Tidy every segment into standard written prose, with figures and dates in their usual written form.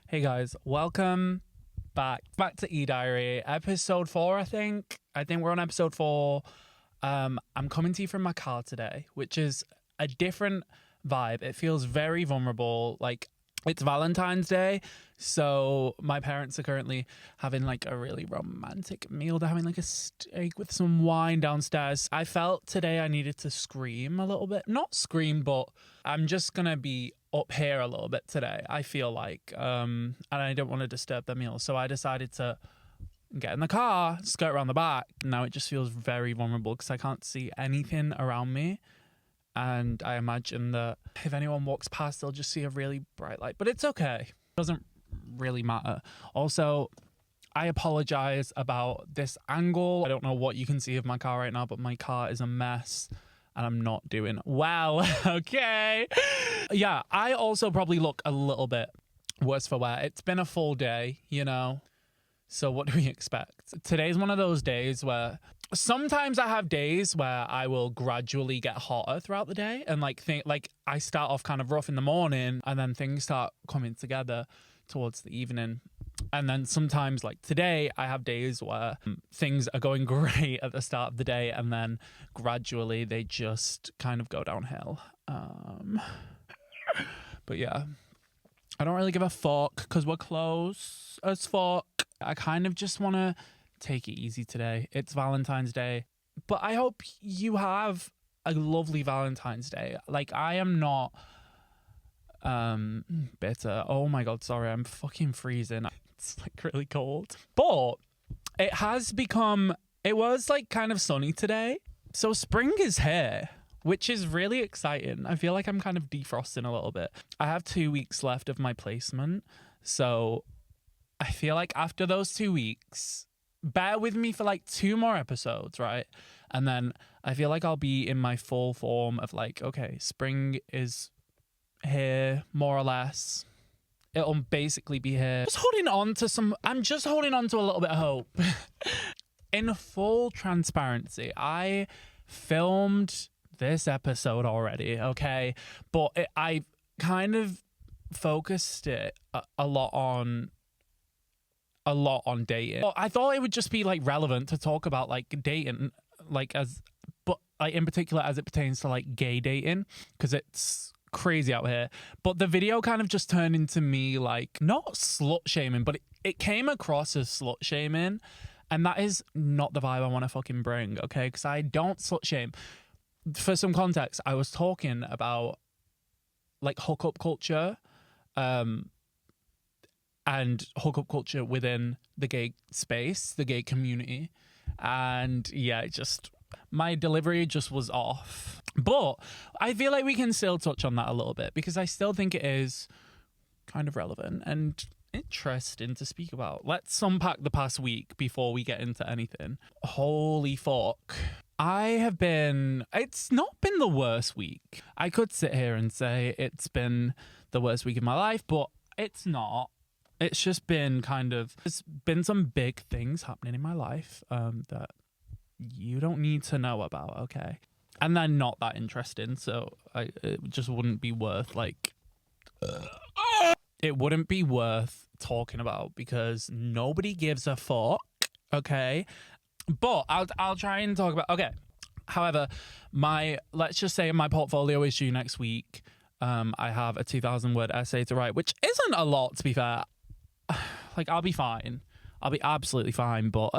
Hey guys, welcome back to E-Diary, episode 4, I think. We're on episode 4. I'm coming to you from my car today, which is a different vibe. It feels very vulnerable. Like, it's Valentine's Day, so my parents are currently having like a really romantic meal. They're having like a steak with some wine downstairs. I felt today I needed to scream a little bit. Not scream, but I'm just gonna be up here a little bit today, I feel like. And I don't want to disturb the meal, so I decided to get in the car, skirt around the back. Now it just feels very vulnerable because I can't see anything around me. And I imagine that if anyone walks past, they'll just see a really bright light. But it's okay. It doesn't really matter. Also, I apologize about this angle. I don't know what you can see of my car right now, but my car is a mess. And I'm not doing well. Okay. Yeah, I also probably look a little bit worse for wear. It's been a full day, you know? So what do we expect? Today's one of those days where sometimes I have days where I will gradually get hotter throughout the day, and like I start off kind of rough in the morning and then things start coming together towards the evening. And then sometimes, like today, I have days where things are going great at the start of the day and then gradually they just kind of go downhill. But yeah, I don't really give a fuck because we're close as fuck. I kind of just want to take it easy today. It's Valentine's Day. But I hope you have a lovely Valentine's Day. Like, I am not bitter. Oh my god, sorry, I'm fucking freezing. It's like really cold. But it was like kind of sunny today. So spring is here, which is really exciting. I feel like I'm kind of defrosting a little bit. I have 2 weeks left of my placement. So I feel like after those 2 weeks, bear with me for like 2 more episodes, right? And then I feel like I'll be in my full form of like, okay, spring is here, more or less. It'll basically be here. I'm just holding on to a little bit of hope. In full transparency, I filmed this episode already, okay? But I kind of focused it a lot on dating. I thought it would just be like relevant to talk about like dating, but in particular as it pertains to like gay dating, because it's crazy out here. But the video kind of just turned into me like not slut shaming, but it came across as slut shaming, and that is not the vibe I want to fucking bring, okay? Because I don't slut shame. For some context, I was talking about like hookup culture, and hookup culture within the gay space, the gay community. And yeah, my delivery just was off. But I feel like we can still touch on that a little bit because I still think it is kind of relevant and interesting to speak about. Let's unpack the past week before we get into anything. Holy fuck. It's not been the worst week. I could sit here and say it's been the worst week of my life, but it's not. It's just been there's been some big things happening in my life that you don't need to know about, okay? And they're not that interesting, so it just wouldn't be worth, it wouldn't be worth talking about because nobody gives a fuck, okay? But I'll try and talk about, okay. However, let's just say my portfolio is due next week. I have a 2,000-word essay to write, which isn't a lot, to be fair. Like, I'll be fine. I'll be absolutely fine, but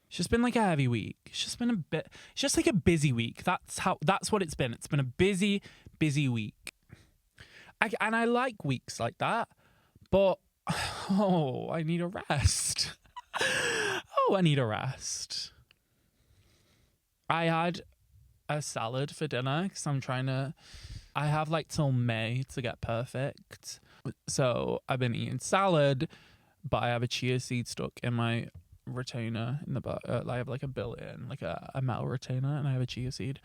it's just been like a heavy week. It's just like a busy week. That's what it's been. It's been a busy week. And I like weeks like that, but I need a rest. I need a rest. I had a salad for dinner because I have like till May to get perfect. So I've been eating salad, but I have a chia seed stuck in my retainer in the I have like a built-in, like a metal retainer, and I have a chia seed.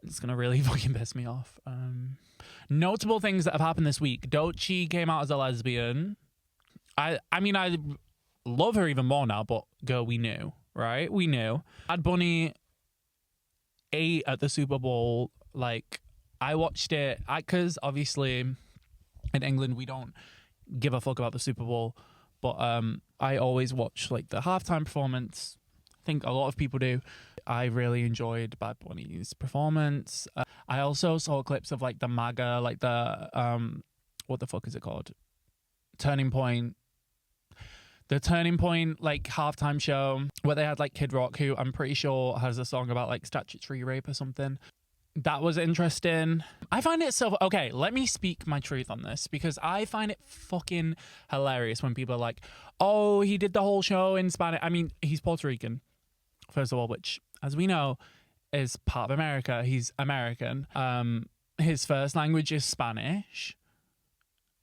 It's gonna really fucking piss me off. Notable things that have happened this week. Doechii came out as a lesbian. I mean, I love her even more now, but girl, we knew, right? We knew. Bad Bunny ate at the Super Bowl like I watched it because obviously in England we don't give a fuck about the Super Bowl, but I always watch like the halftime performance. I think a lot of people do. I really enjoyed Bad Bunny's performance. I also saw clips of like the MAGA, like the what the fuck is it called? Turning Point. The Turning Point like halftime show where they had like Kid Rock, who I'm pretty sure has a song about like statutory rape or something. That was interesting. I find it so... Okay, let me speak my truth on this, because I find it fucking hilarious when people are like, oh, he did the whole show in Spanish. I mean, he's Puerto Rican, first of all, which, as we know, is part of America. He's American. His first language is Spanish.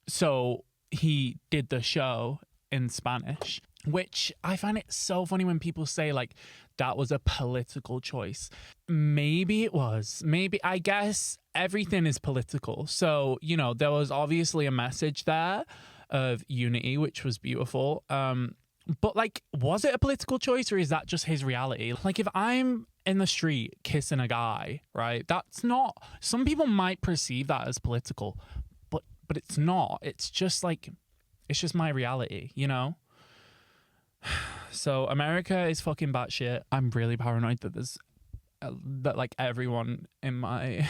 So he did the show in Spanish, which I find it so funny when people say like that was a political choice. Maybe it was. Maybe, I guess everything is political. So, you know, there was obviously a message there of unity, which was beautiful. But like, was it a political choice, or is that just his reality? Like, if I'm in the street kissing a guy, right, that's not, some people might perceive that as political, but it's not. It's just like, it's just my reality, you know? So America is fucking batshit. I'm really paranoid that that like everyone in my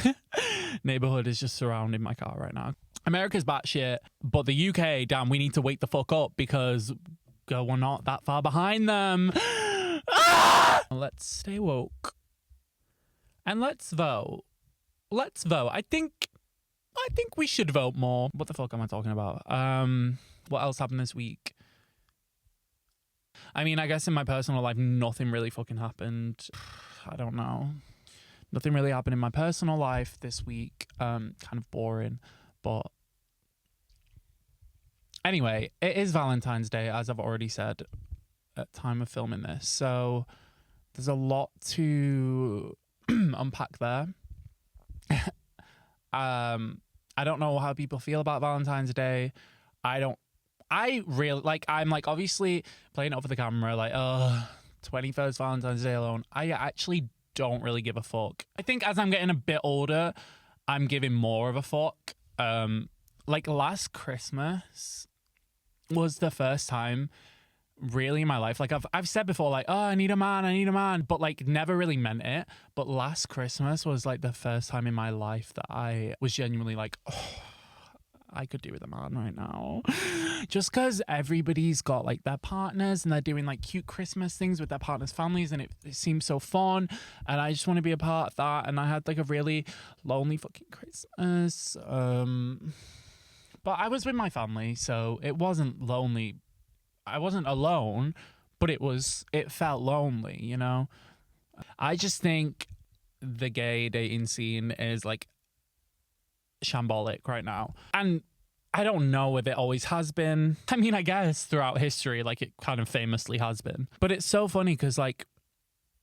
neighborhood is just surrounding my car right now. America's batshit, but the UK, damn, we need to wake the fuck up, because we're not that far behind them. Let's stay woke and let's vote. Let's vote. I think we should vote more. What the fuck am I talking about? What else happened this week? I mean, I guess in my personal life, nothing really fucking happened. I don't know. Nothing really happened in my personal life this week. Kind of boring. But anyway, it is Valentine's Day, as I've already said at time of filming this. So there's a lot to unpack there. I don't know how people feel about Valentine's Day. I really, like, I'm like obviously playing it up for the camera, like, 21st Valentine's Day alone. I actually don't really give a fuck. I think as I'm getting a bit older, I'm giving more of a fuck. Like last Christmas was the first time really in my life, like I've said before, like, oh, I need a man, but like never really meant it. But last Christmas was like the first time in my life that I was genuinely like, oh, I could do with a man right now. Just because everybody's got like their partners and they're doing like cute Christmas things with their partners' families, and it seems so fun, and I just want to be a part of that. And I had like a really lonely fucking Christmas. But I was with my family, so it wasn't lonely. I wasn't alone, but it felt lonely, you know? I just think the gay dating scene is like shambolic right now. And I don't know if it always has been. I mean, I guess throughout history, like it kind of famously has been. But it's so funny because like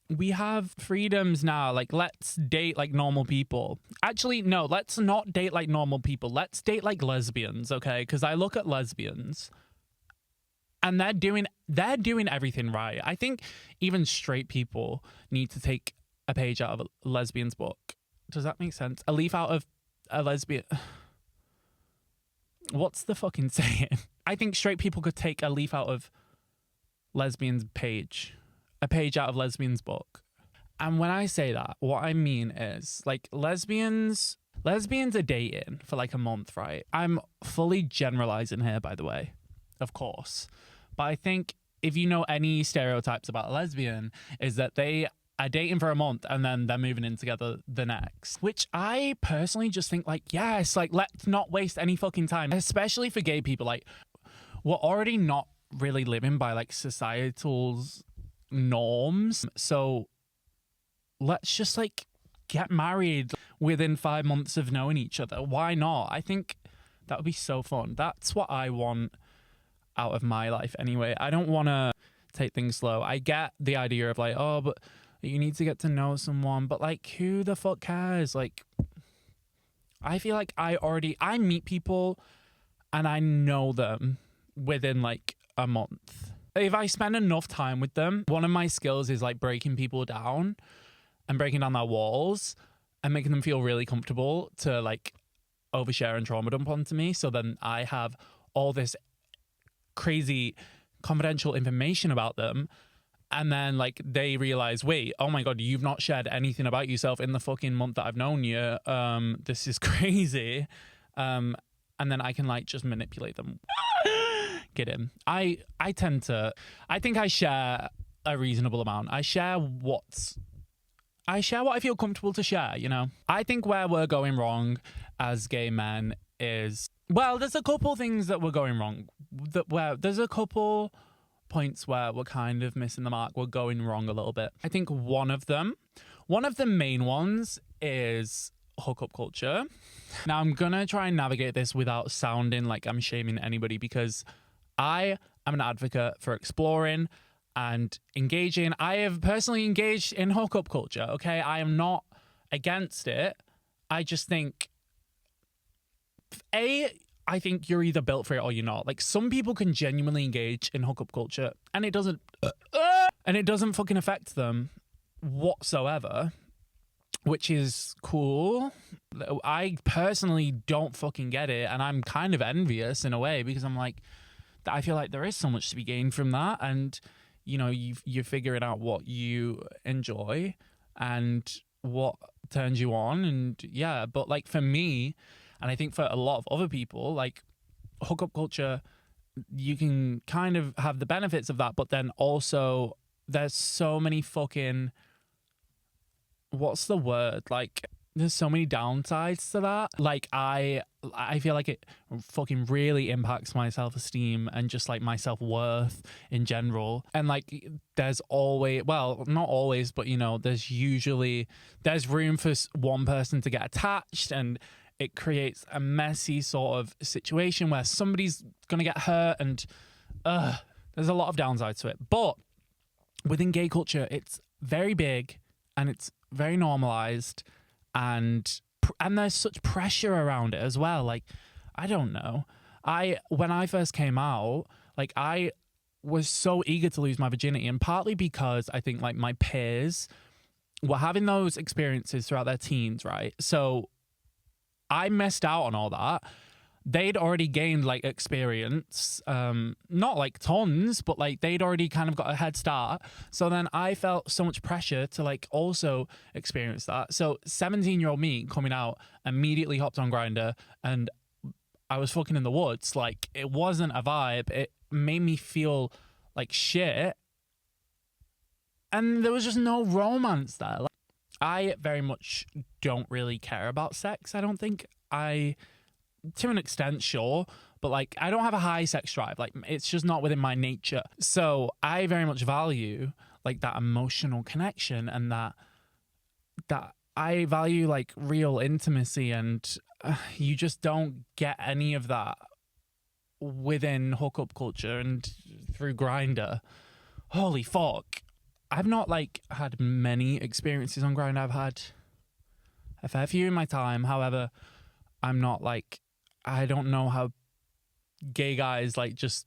we have freedoms now. Like, let's date like normal people. Actually, no, let's not date like normal people. Let's date like lesbians, okay? Because I look at lesbians and they're doing everything right. I think even straight people need to take a page out of a lesbian's book. Does that make sense? A leaf out of a lesbian. What's the fucking saying? I think straight people could take a leaf out of lesbian's page. A page out of lesbian's book. And when I say that, what I mean is like lesbians are dating for like a month, right? I'm fully generalizing here, by the way, of course. But I think if you know any stereotypes about a lesbian, is that they are dating for a month and then they're moving in together the next. Which I personally just think like, yes, like let's not waste any fucking time. Especially for gay people. Like, we're already not really living by like societal's norms. So let's just like get married within 5 months of knowing each other. Why not? I think that would be so fun. That's what I want out of my life anyway. I don't want to take things slow. I get the idea of like, oh, but you need to get to know someone, but like who the fuck cares? Like, I feel like I meet people and I know them within like a month. If I spend enough time with them, one of my skills is like breaking people down and breaking down their walls. and making them feel really comfortable to like overshare and trauma dump onto me. So then I have all this crazy confidential information about them. And then like they realize, wait, oh my God, you've not shared anything about yourself in the fucking month that I've known you. This is crazy. And then I can like just manipulate them. Get him. I think I share a reasonable amount. I share what I feel comfortable to share, you know? I think where we're going wrong as gay men is, well, there's a couple things that we're going wrong. There's a couple points where we're kind of missing the mark. We're going wrong a little bit. I think one of the main ones is hookup culture. Now, I'm going to try and navigate this without sounding like I'm shaming anybody, because I am an advocate for exploring and engaging. I have personally engaged in hookup culture, okay? I am not against it. I just think, I think you're either built for it or you're not. Like, some people can genuinely engage in hookup culture and it doesn't fucking affect them whatsoever, which is cool. I personally don't fucking get it, and I'm kind of envious in a way, because I'm like, I feel like there is so much to be gained from that, and you know, you're figuring out what you enjoy and what turns you on, and yeah. But like for me, and I think for a lot of other people, like hookup culture, you can kind of have the benefits of that, but then also there's so many fucking, what's the word? Like, there's so many downsides to that. Like, I feel like it fucking really impacts my self-esteem and just like my self-worth in general. And like, there's always, well, not always, but you know, there's room for one person to get attached, and it creates a messy sort of situation where somebody's gonna get hurt, and there's a lot of downsides to it. But within gay culture, it's very big and it's very normalized, and there's such pressure around it as well. Like, I don't know. When I first came out, like, I was so eager to lose my virginity, and partly because I think like my peers were having those experiences throughout their teens, right? So I missed out on all that. They'd already gained like experience, not like tons, but like they'd already kind of got a head start. So then I felt so much pressure to like also experience that. So 17-year-old me coming out immediately hopped on Grindr, and I was fucking in the woods. Like, it wasn't a vibe. It made me feel like shit, and there was just no romance there. Like, I very much don't really care about sex. I don't think to an extent, sure, but like, I don't have a high sex drive. Like, it's just not within my nature. So I very much value like that emotional connection, and that I value like real intimacy, and you just don't get any of that within hookup culture and through Grindr. Holy fuck. I've not like had many experiences on Grindr. I've had a fair few in my time. However, I'm not like, I don't know how gay guys like just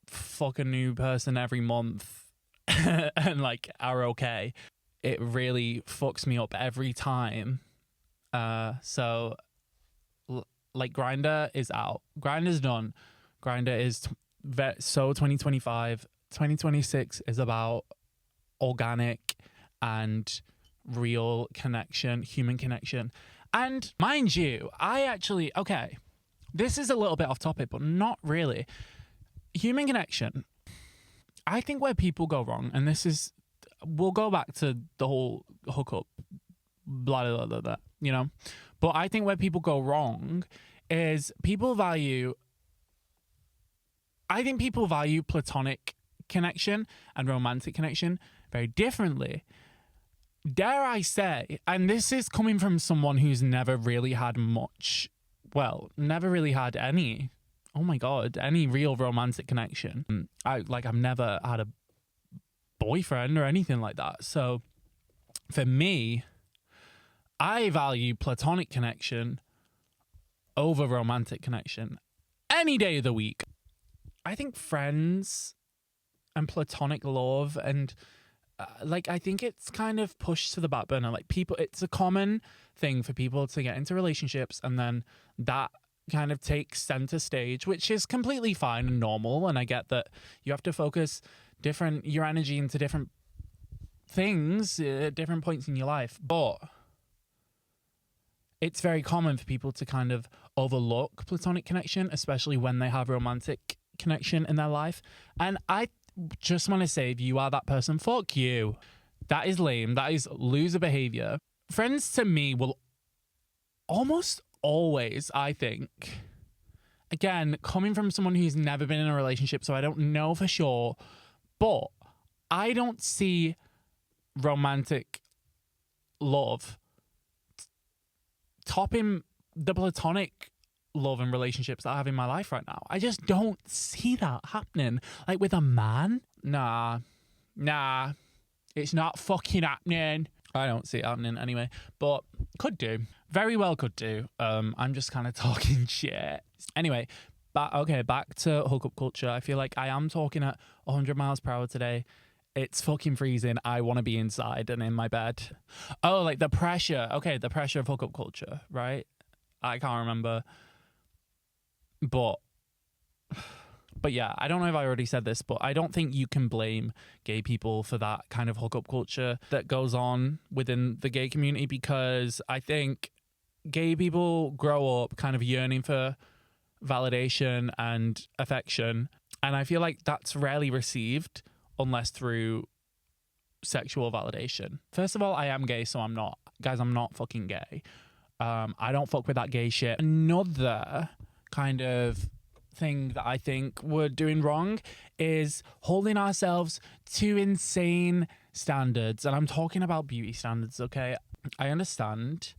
fuck a new person every month and like are okay. It really fucks me up every time. So like, Grindr is out. Grindr's done. Grindr is so 2025. 2026 is about organic and real connection, human connection. And mind you, okay, this is a little bit off topic, but not really. Human connection. I think where people go wrong, and we'll go back to the whole hookup, blah, blah, blah, blah, you know? But I think where people go wrong is I think people value platonic connection and romantic connection very differently. Dare I say, and this is coming from someone who's never really had any, oh my God, any real romantic connection. I've never had a boyfriend or anything like that. So for me, I value platonic connection over romantic connection any day of the week. I think friends and platonic love and like, I think it's kind of pushed to the back burner. Like, people, it's a common thing for people to get into relationships and then that kind of takes center stage, which is completely fine and normal. And I get that you have to focus your energy into different things at different points in your life. But it's very common for people to kind of overlook platonic connection, especially when they have romantic connection in their life. And I just want to say, if you are that person, fuck you. That is lame. That is loser behavior. Friends to me will almost always, I think, again, coming from someone who's never been in a relationship, so I don't know for sure, but I don't see romantic love topping the platonic love and relationships that I have in my life right now. I just don't see that happening. Like with a man, nah, it's not fucking happening. I don't see it happening anyway, but could do. Very well could do. I'm just kind of talking shit. Anyway, back to hookup culture. I feel like I am talking at 100 miles per hour today. It's fucking freezing. I want to be inside and in my bed. Oh, like the pressure. Okay, the pressure of hookup culture, right? I can't remember. But yeah, I don't know if I already said this, but I don't think you can blame gay people for that kind of hookup culture that goes on within the gay community, because I think gay people grow up kind of yearning for validation and affection. And I feel like that's rarely received unless through sexual validation. First of all, I am gay, so I'm not. Guys, I'm not fucking gay. I don't fuck with that gay shit. Another kind of thing that I think we're doing wrong is holding ourselves to insane standards. And I'm talking about beauty standards, okay? I understand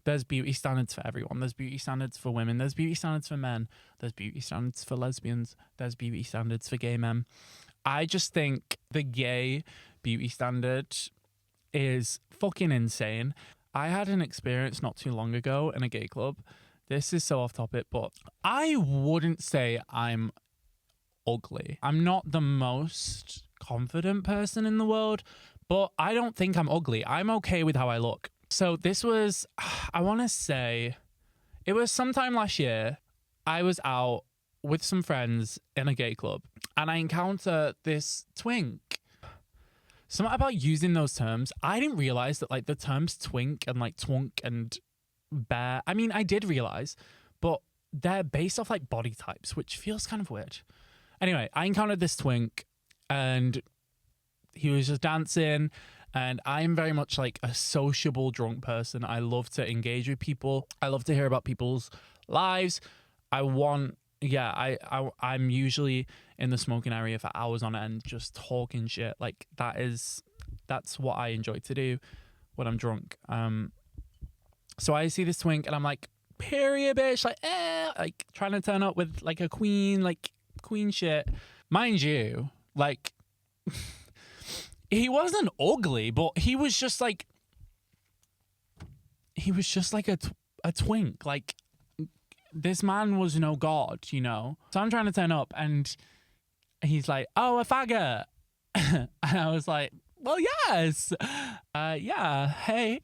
there's beauty standards for everyone. There's beauty standards for women. There's beauty standards for men. There's beauty standards for lesbians. There's beauty standards for gay men. I just think the gay beauty standard is fucking insane. I had an experience not too long ago in a gay club. This is so off topic, but I wouldn't say I'm ugly. I'm not the most confident person in the world, but I don't think I'm ugly. I'm okay with how I look. So this was, I want to say, it was sometime last year. I was out with some friends in a gay club and I encounter this twink. Something about using those terms. I didn't realize that like the terms twink and like twunk and bear. I mean, I did realize, but they're based off like body types, which feels kind of weird. Anyway, I encountered this twink and he was just dancing, and I'm very much like a sociable drunk person. I love to engage with people. I love to hear about people's lives. I'm usually in the smoking area for hours on end, just talking shit. Like that's what I enjoy to do when I'm drunk. So I see this twink and I'm like, period, bitch, like trying to turn up with like a queen shit. Mind you, like he wasn't ugly, but he was just like a twink. Like this man was no god, you know? So I'm trying to turn up and he's like, oh, a faggot. And I was like, well, yes. Yeah, hey.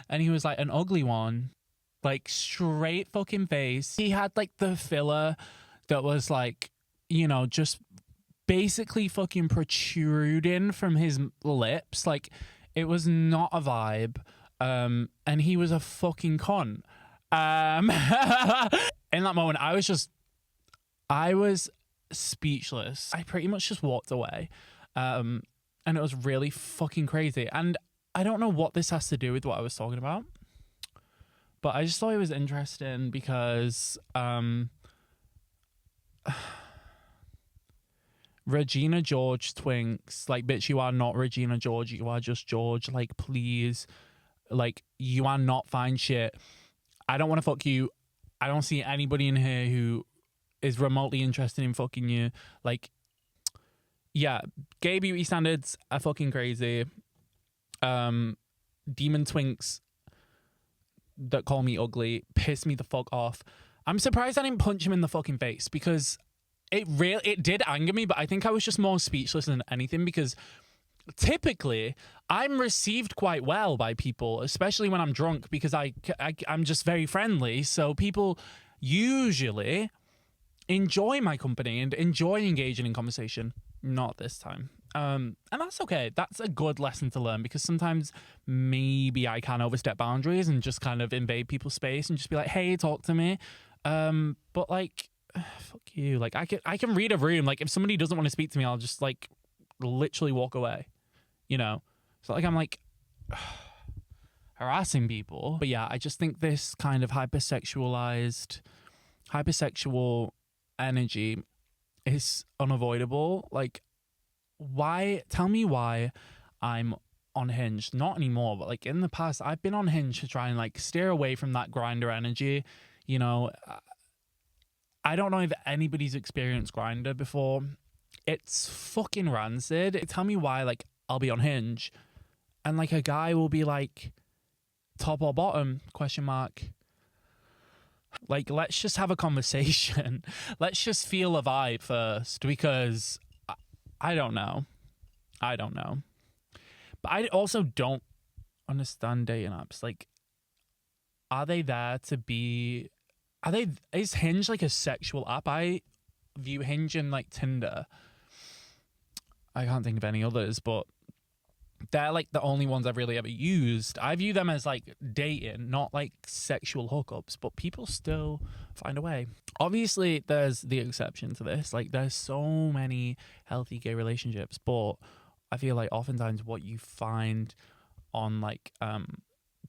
And he was like, an ugly one. Like straight fucking face. He had like the filler that was like, you know, just basically fucking protruding from his lips. Like it was not a vibe. And he was a fucking cunt. In that moment, I was speechless. I pretty much just walked away. And it was really fucking crazy. And I don't know what this has to do with what I was talking about, but I just thought it was interesting because Regina George twinks, like, bitch, you are not Regina George. You are just George. Like, please. Like, you are not fine shit. I don't want to fuck you. I don't see anybody in here who is remotely interested in fucking you. Like, yeah, gay beauty standards are fucking crazy. Demon twinks that call me ugly piss me the fuck off. I'm surprised I didn't punch him in the fucking face because it did anger me, but I think I was just more speechless than anything because typically I'm received quite well by people, especially when I'm drunk, because I'm just very friendly. So people usually enjoy my company and enjoy engaging in conversation. Not this time. And that's okay. That's a good lesson to learn, because sometimes maybe I can overstep boundaries and just kind of invade people's space and just be like, hey, talk to me. But like, fuck you. Like I can read a room. Like if somebody doesn't want to speak to me, I'll just like literally walk away. You know, it's not like I'm like harassing people. But yeah, I just think this kind of hypersexual energy is unavoidable. Like, why? Tell me why I'm on Hinge. Not anymore, but like in the past, I've been on Hinge to try and like steer away from that Grindr energy. You know, I don't know if anybody's experienced Grindr before. It's fucking rancid. Tell me why, like, I'll be on Hinge and like a guy will be like, top or bottom, question mark. Like, let's just have a conversation. Let's just feel a vibe first, because I don't know. But I also don't understand dating apps. Like, are they there to be... Is Hinge like a sexual app? I view Hinge and like Tinder. I can't think of any others, but they're like the only ones I've really ever used. I view them as like dating, not like sexual hookups, but people still find a way. Obviously, there's the exception to this. Like, there's so many healthy gay relationships, but I feel like oftentimes what you find on like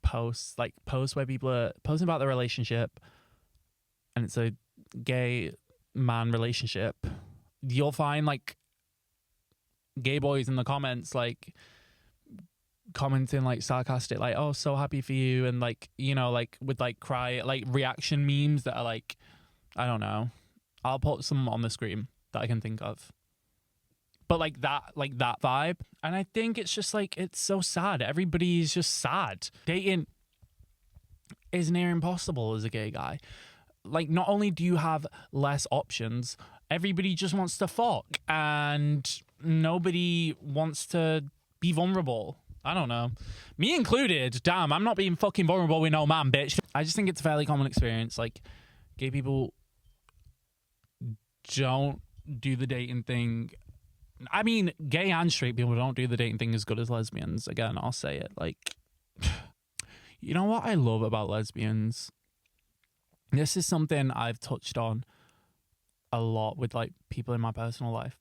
posts where people are posting about their relationship and it's a gay man relationship, you'll find like gay boys in the comments like commenting like sarcastic, like, oh, so happy for you, and like, you know, like with like cry, like reaction memes that are like, I don't know, I'll put some on the screen that I can think of, but like that vibe. And I think it's just like, it's so sad. Everybody's just sad. Dating is near impossible as a gay guy. Like, not only do you have less options, everybody just wants to fuck and nobody wants to be vulnerable. I don't know. Me included. Damn, I'm not being fucking vulnerable with no man, bitch. I just think it's a fairly common experience. Like, gay people don't do the dating thing. I mean, gay and straight people don't do the dating thing as good as lesbians. Again, I'll say it. Like, you know what I love about lesbians? This is something I've touched on a lot with like people in my personal life.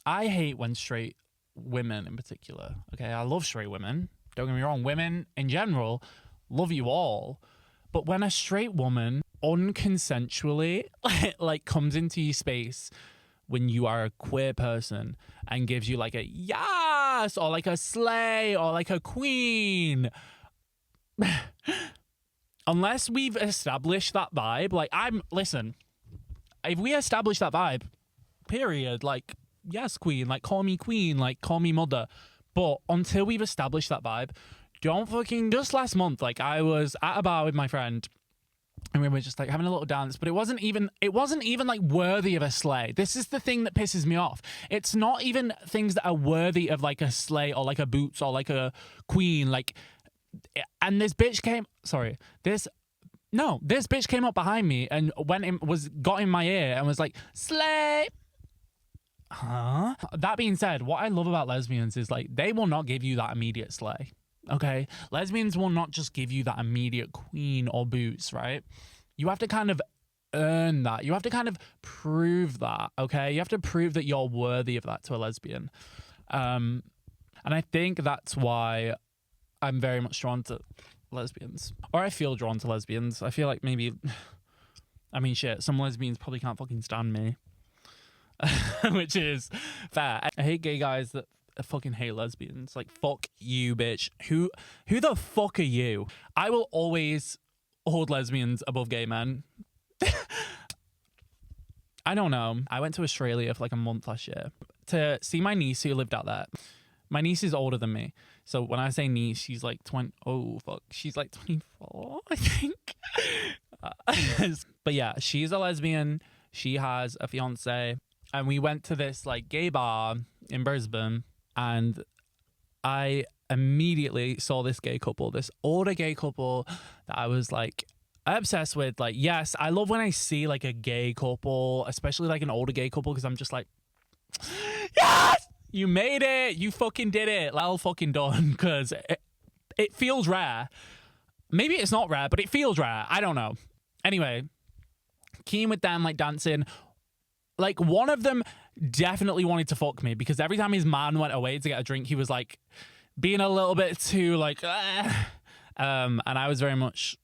I hate when straight women in particular, okay, I love straight women, don't get me wrong, women in general, love you all, but when a straight woman unconsensually like comes into your space when you are a queer person and gives you like a yes or like a slay or like a queen, unless we've established that vibe, like listen, if we establish that vibe, period, like, yes, queen, like, call me queen, like, call me mother. But until we've established that vibe, don't fucking... Just last month, like, I was at a bar with my friend and we were just like having a little dance, but it wasn't even like worthy of a slay. This is the thing that pisses me off. It's not even things that are worthy of like a slay or like a boots or like a queen, like... And this bitch came up behind me and got in my ear and was like, slay. Huh? That being said, what I love about lesbians is like, they will not give you that immediate slay. Okay? Lesbians will not just give you that immediate queen or boots, right? You have to kind of earn that. You have to kind of prove that, okay? You have to prove that you're worthy of that to a lesbian. And I think that's why I'm very much drawn to lesbians. Or I feel drawn to lesbians. I feel like maybe... I mean, shit, some lesbians probably can't fucking stand me. Which is fair. I hate gay guys that fucking hate lesbians. Like, fuck you, bitch. Who the fuck are you? I will always hold lesbians above gay men. I don't know. I went to Australia for like a month last year to see my niece who lived out there. My niece is older than me. So when I say niece, she's like 20. Oh, fuck. She's like 24, I think. But yeah, she's a lesbian. She has a fiance. And we went to this like gay bar in Brisbane. and I immediately saw this gay couple, this older gay couple that I was like obsessed with. Like, yes, I love when I see like a gay couple, especially like an older gay couple, because I'm just like, yes, you made it, you fucking did it, well fucking done, because it feels rare. Maybe it's not rare, but it feels rare. I don't know. Anyway, keen with them, like dancing. Like, one of them definitely wanted to fuck me, because every time his man went away to get a drink, he was like being a little bit too like, and I was very much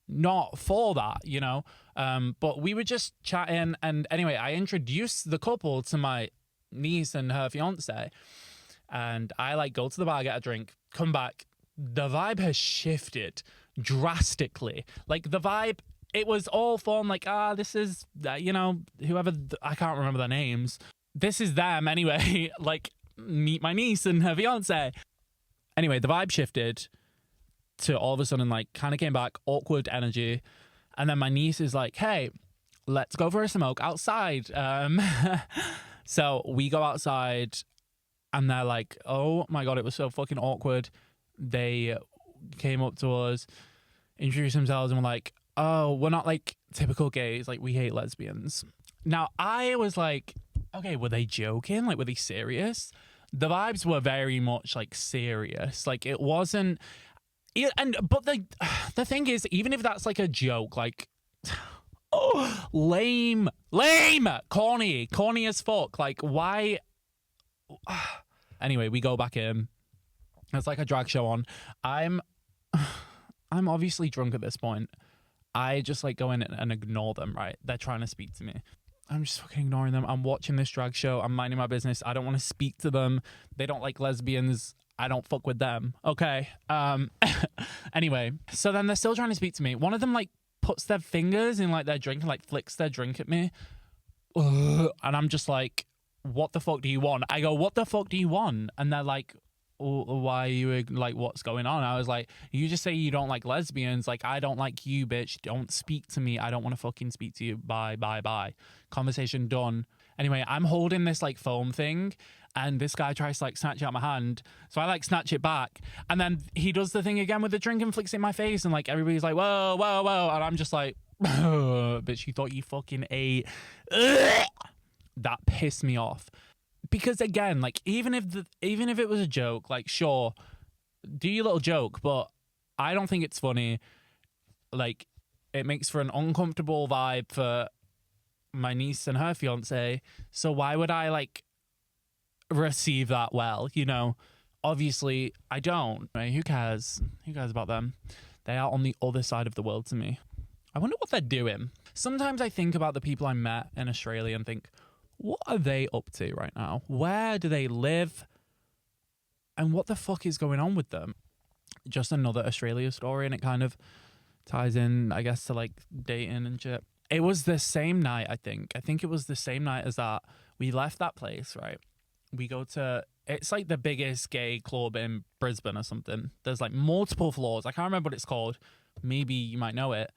not for that, you know. But we were just chatting, and anyway, I introduced the couple to my niece and her fiance, and I like go to the bar, get a drink, come back. The vibe has shifted drastically. Like, the vibe, it was all fun, like, this is, you know, whoever, I can't remember their names. This is them anyway, like, meet my niece and her fiance. Anyway, the vibe shifted to all of a sudden, like, kind of came back, awkward energy. And then my niece is like, hey, let's go for a smoke outside. So we go outside, and they're like, oh my God, it was so fucking awkward. They came up to us, introduced themselves, and were like, oh, we're not like typical gays, like we hate lesbians. Now I was like, okay, were they joking? Like, were they serious? The vibes were very much like serious. Like, it wasn't, but the thing is, even if that's like a joke, like, oh, lame, corny as fuck. Like, why? Anyway, we go back in. It's like a drag show on. I'm obviously drunk at this point. I just like go in and ignore them, right? They're trying to speak to me. I'm just fucking ignoring them. I'm watching this drag show. I'm minding my business. I don't want to speak to them. They don't like lesbians. I don't fuck with them. Okay. Anyway, so then they're still trying to speak to me. One of them like puts their fingers in like their drink and like flicks their drink at me. And I'm just like, what the fuck do you want? I go, what the fuck do you want? And they're like, why are you like, what's going on? I was like, you just say you don't like lesbians. Like, I don't like you, bitch. Don't speak to me. I don't want to fucking speak to you. Bye. Conversation done. Anyway, I'm holding this like foam thing, and this guy tries to like snatch it out my hand. So I like snatch it back, and then he does the thing again with the drink and flicks it in my face, and like everybody's like, whoa. And I'm just like, bitch, you thought you fucking ate. That pissed me off. Because again, like, even if it was a joke, like, sure, do your little joke, but I don't think it's funny. Like, it makes for an uncomfortable vibe for my niece and her fiance. So why would I like receive that well? You know, obviously I don't. Right? Who cares? Who cares about them? They are on the other side of the world to me. I wonder what they're doing. Sometimes I think about the people I met in Australia and think, what are they up to right now? Where do they live? And what the fuck is going on with them? Just another Australia story, and it kind of ties in, I guess, to like dating and shit. It was the same night, I think. I think it was the same night as that. We left that place, right? We go to, it's like the biggest gay club in Brisbane or something. There's like multiple floors. I can't remember what it's called. Maybe you might know it.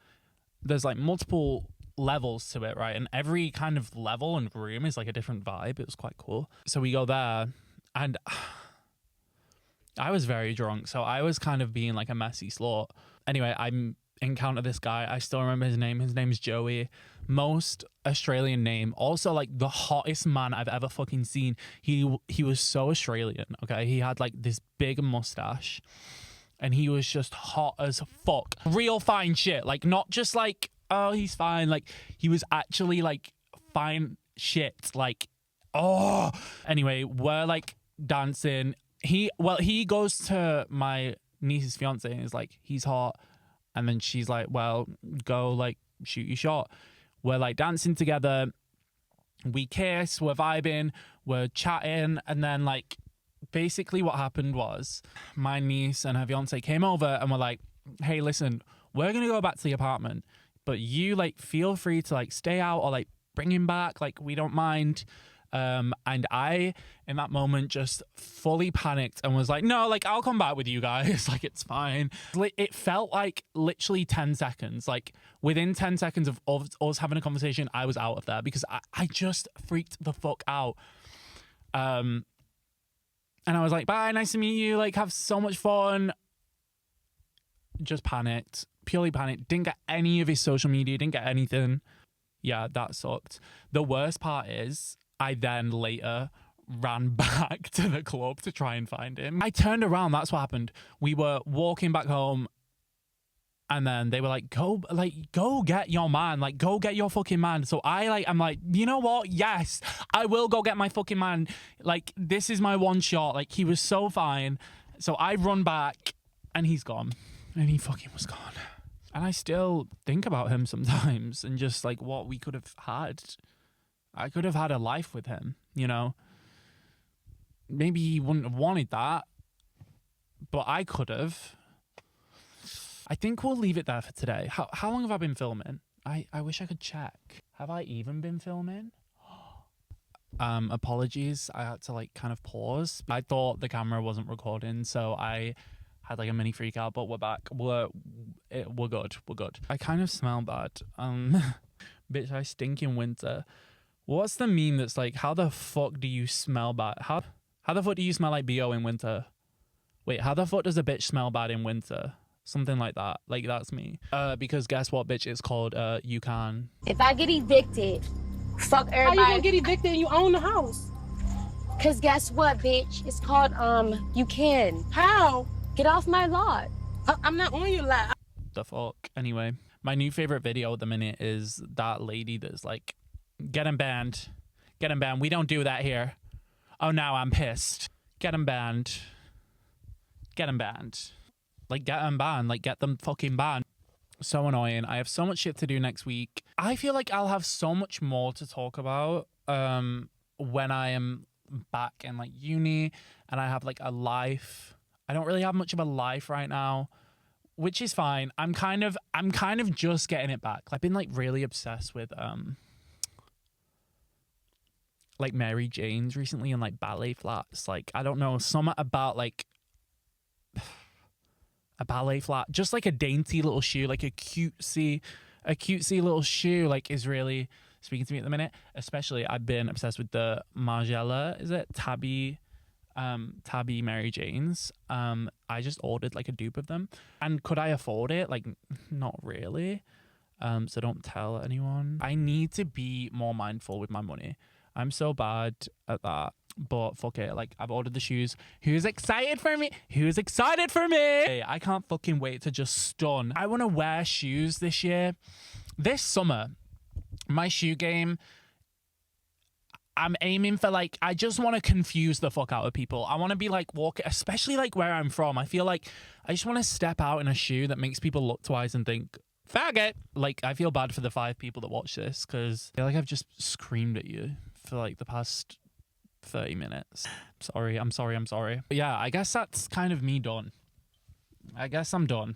There's like multiple levels to it, right? And every kind of level and room is like a different vibe. It was quite cool. So we go there, and I was very drunk, so I was kind of being like a messy slut. Anyway, I encounter this guy. I still remember his name. His name's Joey. Most Australian name. Also like the hottest man I've ever fucking seen. He was so Australian, okay? He had like this big mustache, and he was just hot as fuck. Real fine shit. Like, not just like, oh, he's fine. Like, he was actually like fine shit. Like, oh. Anyway, we're like dancing. He goes to my niece's fiance and is like, he's hot. And then she's like, well, go like shoot your shot. We're like dancing together. We kiss, we're vibing, we're chatting. And then like, basically what happened was my niece and her fiance came over and were like, hey, listen, we're going to go back to the apartment, but you like feel free to like stay out or like bring him back. Like, we don't mind. And I, in that moment, just fully panicked and was like, no, like, I'll come back with you guys. Like, it's fine. It felt like literally 10 seconds. Like, within 10 seconds of us having a conversation, I was out of there because I just freaked the fuck out. And And I was like, bye, nice to meet you. Like, have so much fun. Just panicked. Purely panicked. Didn't get any of his social media. Didn't get anything. Yeah, that sucked. The worst part is I then later ran back to the club to try and find him. I turned around. That's what happened. We were walking back home. And then they were like, go get your man. Like, go get your fucking man. So I'm like, you know what? Yes, I will go get my fucking man. Like, this is my one shot. Like, he was so fine. So I run back and he's gone. And he fucking was gone. And I still think about him sometimes and just like what we could have had. I could have had a life with him, you know? Maybe he wouldn't have wanted that, but I could have. I think we'll leave it there for today. How long have I been filming? I wish I could check. Have I even been filming? Apologies. I had to like kind of pause. I thought the camera wasn't recording, so I had like a mini freak out, but we're back. We're good. We're good. I kind of smell bad. Bitch, I stink in winter. What's the meme that's like, how the fuck do you smell bad? How the fuck do you smell like BO in winter? Wait, how the fuck does a bitch smell bad in winter? Something like that. Like, that's me. Because guess what, bitch? It's called You Can. If I get evicted, fuck everybody. How you gonna get evicted and you own the house? Cause guess what, bitch? It's called You Can. How? Get off my lot. I'm not on your lot. The fuck? Anyway, my new favorite video at the minute is that lady that's like, get him banned. Get him banned. We don't do that here. Oh, now I'm pissed. Get him banned. Get him banned. Like, get them banned. Like, get them fucking banned. So annoying. I have so much shit to do next week. I feel like I'll have so much more to talk about when I am back in, like, uni and I have, like, a life. I don't really have much of a life right now, which is fine. I'm kind of just getting it back. I've been, like, really obsessed with, like, Mary Jane's recently and, like, ballet flats. Like, I don't know, something about, like, a ballet flat, just like a dainty little shoe, like a cutesy little shoe, like, is really speaking to me at the minute. Especially, I've been obsessed with the Margiela, is it? Tabby Mary Jane's. I just ordered like a dupe of them. And could I afford it? Like, not really. So don't tell anyone. I need to be more mindful with my money. I'm so bad at that. But fuck it, like, I've ordered the shoes. Who's excited for me? Who's excited for me? Hey, I can't fucking wait to just stun. I want to wear shoes this year. This summer, my shoe game, I'm aiming for, like, I just want to confuse the fuck out of people. I want to be like walking, especially like where I'm from. I feel like I just want to step out in a shoe that makes people look twice and think, faggot. Like, I feel bad for the 5 people that watch this because I feel like I've just screamed at you for like the past 30 minutes. I'm sorry. But yeah, I guess that's kind of me done. I guess I'm done.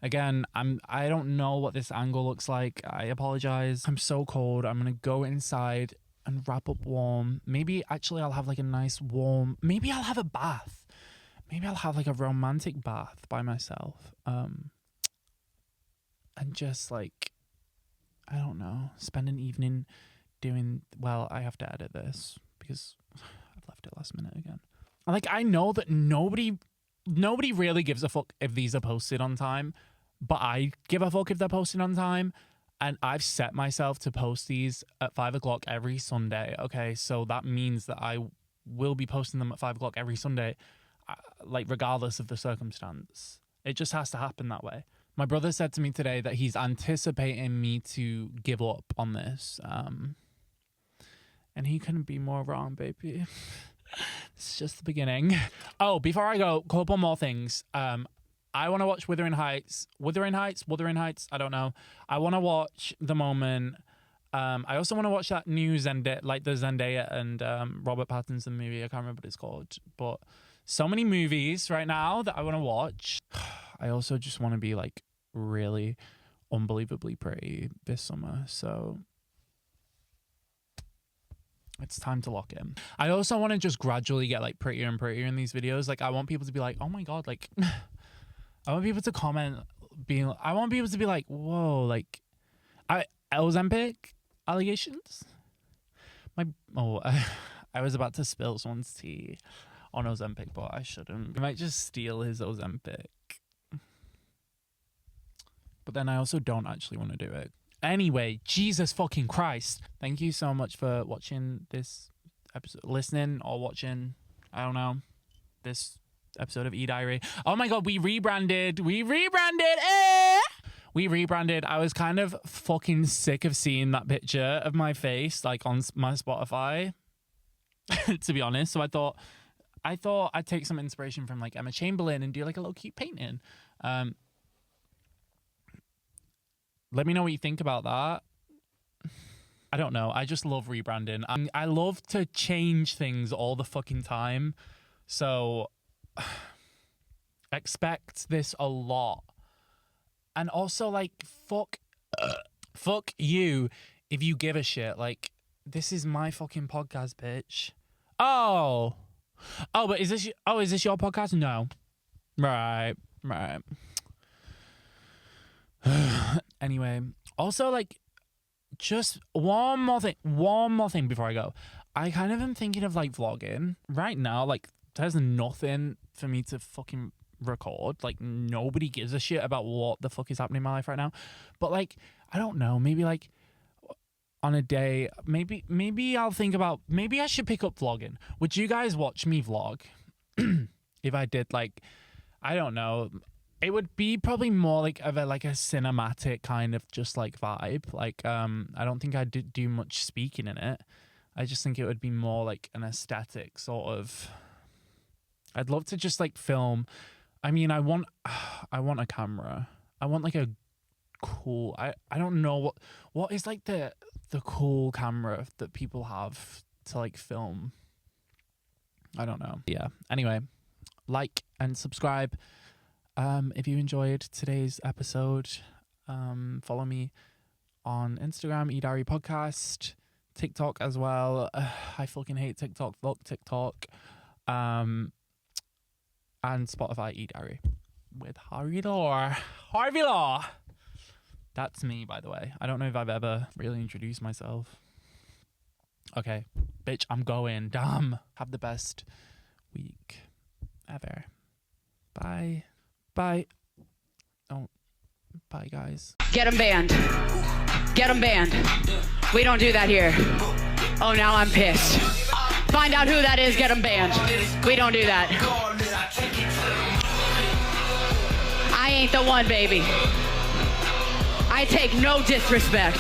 Again, I don't know what this angle looks like. I apologize. I'm so cold. I'm gonna go inside and wrap up warm. Maybe actually I'll have like a nice warm, maybe I'll have a bath. Maybe I'll have like a romantic bath by myself. And just like, I don't know, spend an evening doing, well, I have to edit this because I've left it last minute again. Like, I know that nobody really gives a fuck if these are posted on time, but I give a fuck if they're posted on time. And I've set myself to post these at 5 o'clock every Sunday. Okay, so that means that I will be posting them at 5 o'clock every Sunday, like, regardless of the circumstance. It just has to happen that way. My brother said to me today that he's anticipating me to give up on this. And he couldn't be more wrong, baby. It's just the beginning. Oh, before I go, a couple more things. I want to watch Wuthering Heights. Wuthering Heights? I don't know. I want to watch The Moment. I also want to watch that new Zendaya, like the Zendaya and Robert Pattinson movie. I can't remember what it's called. But so many movies right now that I want to watch. I also just want to be like really unbelievably pretty this summer. So it's time to lock in. I also want to just gradually get like prettier and prettier in these videos. Like, I want people to be like, oh my God, like, I want people to comment I want people to be like, whoa, like, Ozempic allegations? I was about to spill someone's tea. on Ozempic, but I shouldn't. I might just steal his Ozempic. But then I also don't actually want to do it. Anyway, Jesus fucking Christ. Thank you so much for watching this episode, listening or watching, I don't know, this episode of E-Diary. Oh my God, we rebranded. We rebranded. I was kind of fucking sick of seeing that picture of my face like on my Spotify, to be honest. So I thought I'd take some inspiration from like Emma Chamberlain and do like a little cute painting. Let me know what you think about that. I don't know. I just love rebranding. I love to change things all the fucking time. So expect this a lot. And also, like, fuck you if you give a shit. Like, this is my fucking podcast, bitch. Oh, but is this your podcast? No. Right. Anyway, also, like, just one more thing before I go. I kind of am thinking of like vlogging right now. Like, there's nothing for me to fucking record. Like, nobody gives a shit about what the fuck is happening in my life right now. But like, I don't know, maybe like on a day, maybe I'll think about, maybe I should pick up vlogging. Would you guys watch me vlog? If I did, like, I don't know, it would be probably more like of a cinematic kind of just like vibe. Like, I don't think I'd do much speaking in it. I just think it would be more like an aesthetic sort of. I'd love to just like film. I mean, I want a camera. I want like a cool. I don't know what is like the cool camera that people have to like film. I don't know. Yeah. Anyway, like and subscribe. If you enjoyed today's episode, follow me on Instagram, E-Diary Podcast, TikTok as well. I fucking hate TikTok. Fuck TikTok. And Spotify, E-Diary with Harvey Law. Harvey Law. That's me, by the way. I don't know if I've ever really introduced myself. Okay, bitch, I'm going. Damn. Have the best week ever. Bye. Bye. Oh, bye, guys. Get them banned. Get them banned. We don't do that here. Oh, now I'm pissed. Find out who that is, get them banned. We don't do that. I ain't the one, baby. I take no disrespect.